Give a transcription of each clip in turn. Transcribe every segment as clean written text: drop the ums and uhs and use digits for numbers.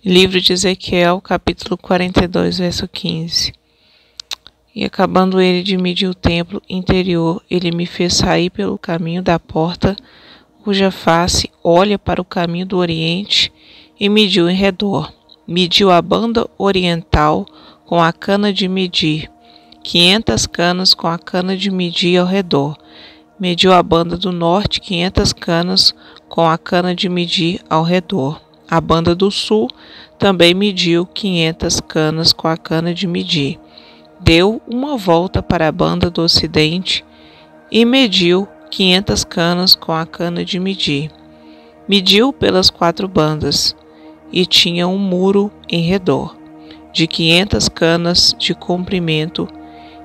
Livro de Ezequiel, capítulo 42, verso 15. E acabando ele de medir o templo interior, ele me fez sair pelo caminho da porta, cuja face olha para o caminho do oriente, e mediu em redor. Mediu a banda oriental com a cana de medir, 500 canas com a cana de medir ao redor. Mediu a banda do norte, 500 canas com a cana de medir ao redor. A banda do sul também mediu 500 canas com a cana de medir. Deu uma volta para a banda do ocidente e mediu 500 canas com a cana de medir. Mediu pelas 4 bandas e tinha um muro em redor, de 500 canas de comprimento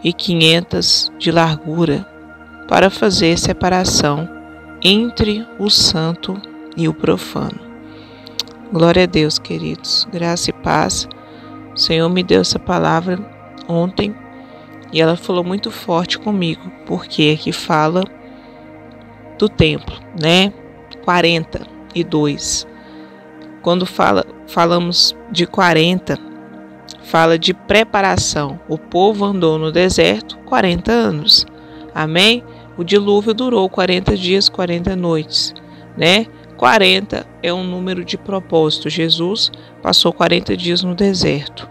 e 500 de largura, para fazer separação entre o santo e o profano. Glória a Deus, queridos. Graça e paz. O Senhor me deu essa palavra ontem e ela falou muito forte comigo, porque aqui fala do templo, né? 42. Quando falamos de 40, fala de preparação. O povo andou no deserto 40 anos. Amém? O dilúvio durou 40 dias, 40 noites, né? 40 é um número de propósito. Jesus passou 40 dias no deserto.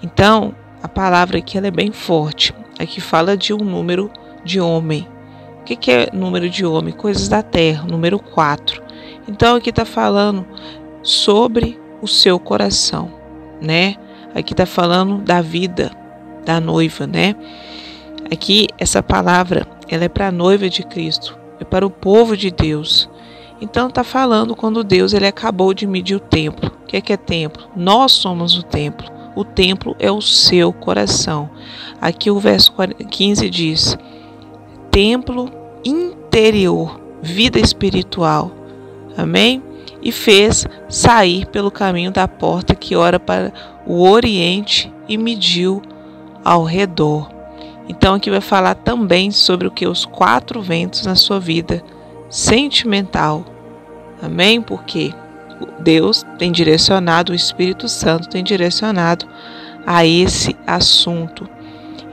Então, a palavra aqui ela é bem forte. Aqui fala de um número de homem. O que é número de homem? Coisas da terra, número 4. Então, aqui está falando sobre o seu coração, né? Aqui está falando da vida da noiva, né? Aqui, essa palavra, ela é para a noiva de Cristo, é para o povo de Deus. Então está falando quando Deus ele acabou de medir o templo. O que é templo? Nós somos o templo. O templo é o seu coração. Aqui o verso 15 diz: templo interior, vida espiritual. Amém? E fez sair pelo caminho da porta que ora para o oriente e mediu ao redor. Então aqui vai falar também sobre o que? Os 4 ventos na sua vida sentimental. Amém? Porque Deus tem direcionado, o Espírito Santo tem direcionado a esse assunto.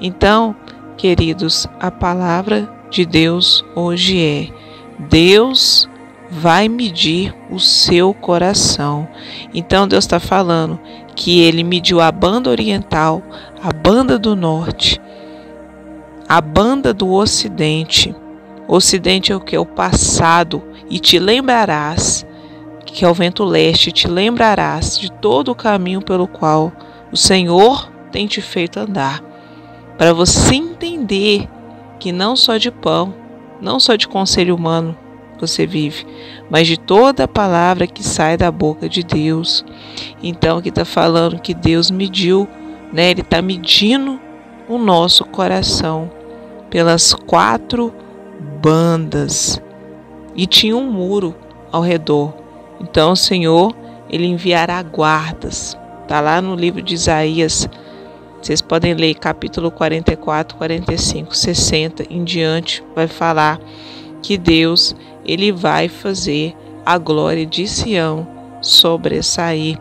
Então, queridos, a palavra de Deus hoje é: Deus vai medir o seu coração. Então Deus está falando que Ele mediu a banda oriental, a banda do norte, a banda do ocidente. O ocidente é o que? É o passado. E te lembrarás, que é o vento leste, te lembrarás de todo o caminho pelo qual o Senhor tem te feito andar. Para você entender que não só de pão, não só de conselho humano você vive, mas de toda a palavra que sai da boca de Deus. Então aqui está falando que Deus mediu, né? Ele está medindo o nosso coração pelas 4 bandas e tinha um muro ao redor. Então o Senhor ele enviará guardas. Está lá no livro de Isaías. Vocês podem ler capítulo 44, 45, 60 em diante. Vai falar que Deus ele vai fazer a glória de Sião sobressair.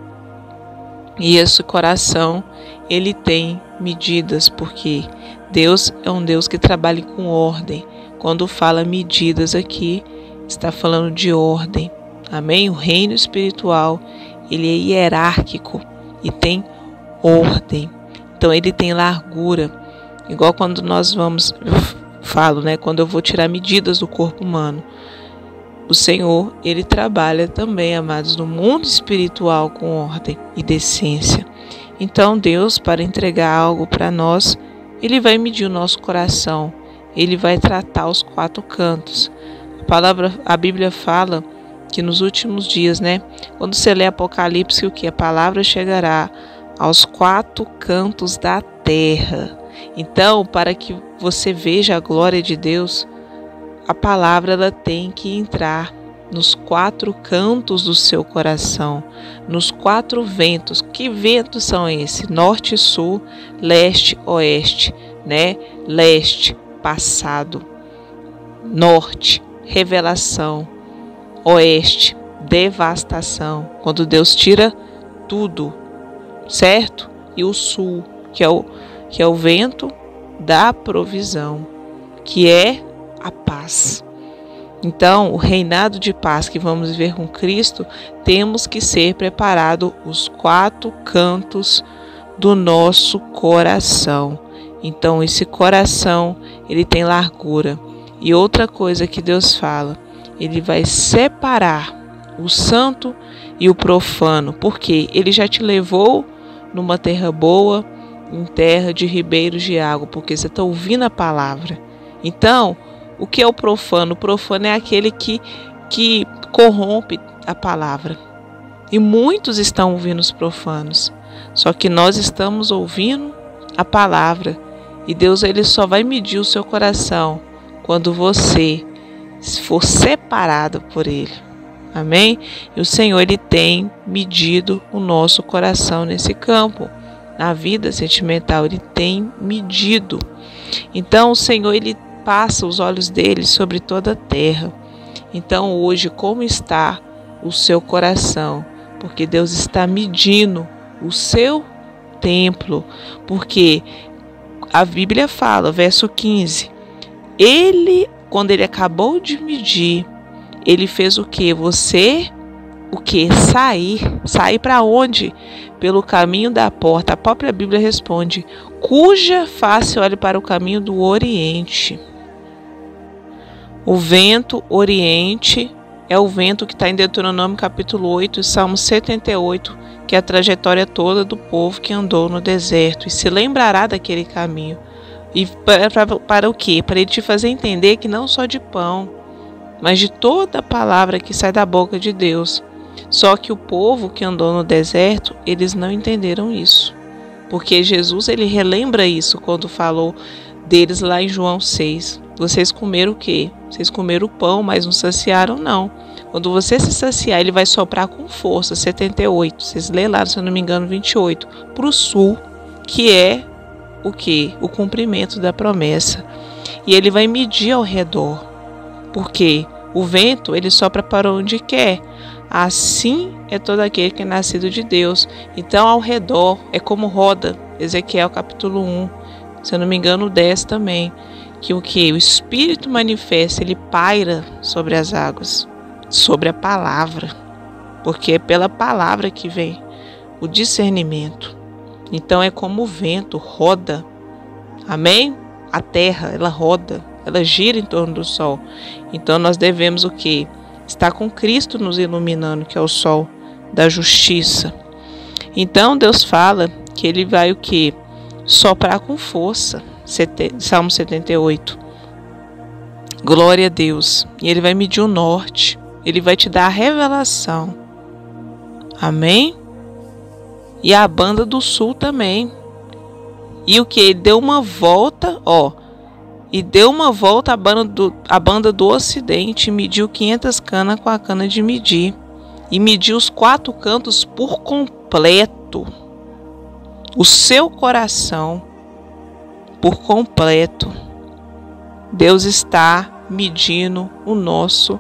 E esse coração ele tem medidas, porque Deus é um Deus que trabalha com ordem. Quando fala medidas aqui, está falando de ordem. Amém? O reino espiritual, ele é hierárquico e tem ordem. Então ele tem largura. Igual quando nós vamos, eu falo, né? Quando eu vou tirar medidas do corpo humano. O Senhor, ele trabalha também, amados, no mundo espiritual com ordem e decência. Então Deus, para entregar algo para nós, ele vai medir o nosso coração. Ele vai tratar os 4 cantos. A Bíblia fala que nos últimos dias, né? Quando você lê Apocalipse, o que? A palavra chegará aos 4 cantos da terra. Então, para que você veja a glória de Deus, a palavra ela tem que entrar nos 4 cantos do seu coração, nos 4 ventos. Que ventos são esses? Norte, sul, leste, oeste, né? Leste, passado. Norte, revelação. Oeste, devastação. Quando Deus tira tudo, certo? E o sul, que é o vento da provisão, que é a paz. Então, o reinado de paz que vamos viver com Cristo, temos que ser preparado os 4 cantos do nosso coração. Então, esse coração, ele tem largura. E outra coisa que Deus fala, ele vai separar o santo e o profano, porque ele já te levou numa terra boa, em terra de ribeiros de água, porque você está ouvindo a palavra. Então, o que é o profano? O profano é aquele que corrompe a palavra. E muitos estão ouvindo os profanos. Só que nós estamos ouvindo a palavra. E Deus, ele só vai medir o seu coração quando você for separado por ele. Amém? E o Senhor, ele tem medido o nosso coração nesse campo. Na vida sentimental, ele tem medido. Então, o Senhor, ele passa os olhos dele sobre toda a terra. Então, hoje, como está o seu coração? Porque Deus está medindo o seu templo. Porque a Bíblia fala, verso 15, quando ele acabou de medir, ele fez o quê? Sair para onde? Pelo caminho da porta. A própria Bíblia responde, cuja face olhe para o caminho do Oriente. O vento oriente é o vento que está em Deuteronômio capítulo 8 e Salmo 78, que é a trajetória toda do povo que andou no deserto e se lembrará daquele caminho. E para o quê? Para ele te fazer entender que não só de pão, mas de toda a palavra que sai da boca de Deus. Só que o povo que andou no deserto, eles não entenderam isso. Porque Jesus, ele relembra isso quando falou deles lá em João 6. Vocês comeram o quê? Vocês comeram o pão, mas não saciaram, não. Quando você se saciar, ele vai soprar com força, 78. Vocês lê lá, se eu não me engano, 28. Para o sul, que é o quê? O cumprimento da promessa. E ele vai medir ao redor. Porque o vento, ele sopra para onde quer. Assim é todo aquele que é nascido de Deus. Então, ao redor, é como roda. Ezequiel capítulo 1. Se eu não me engano, 10 também. Que o que? O Espírito manifesta, ele paira sobre as águas, sobre a palavra, porque é pela palavra que vem o discernimento. Então é como o vento roda, amém? A terra, ela roda, ela gira em torno do sol. Então nós devemos o que? Estar com Cristo nos iluminando, que é o sol da justiça. Então Deus fala que ele vai o que? Soprar com força. Salmo 78. Glória a Deus. E ele vai medir o norte. Ele vai te dar a revelação. Amém? E a banda do sul também. E o que? Ele deu uma volta, e deu uma volta a banda do ocidente. Mediu 500 canas com a cana de medir. E mediu os 4 cantos por completo. O seu coração por completo. Deus está medindo o nosso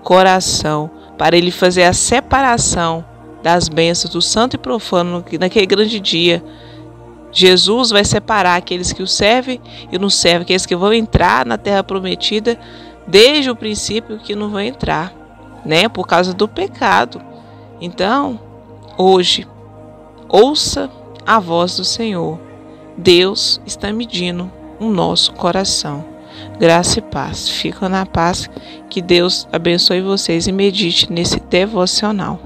coração para ele fazer a separação das bênçãos do santo e profano naquele grande dia. Jesus vai separar aqueles que o servem e não servem, aqueles que vão entrar na terra prometida desde o princípio que não vão entrar, né? Por causa do pecado. Então, hoje, ouça a voz do Senhor. Deus está medindo o nosso coração. Graça e paz. Fica na paz. Que Deus abençoe vocês e medite nesse devocional.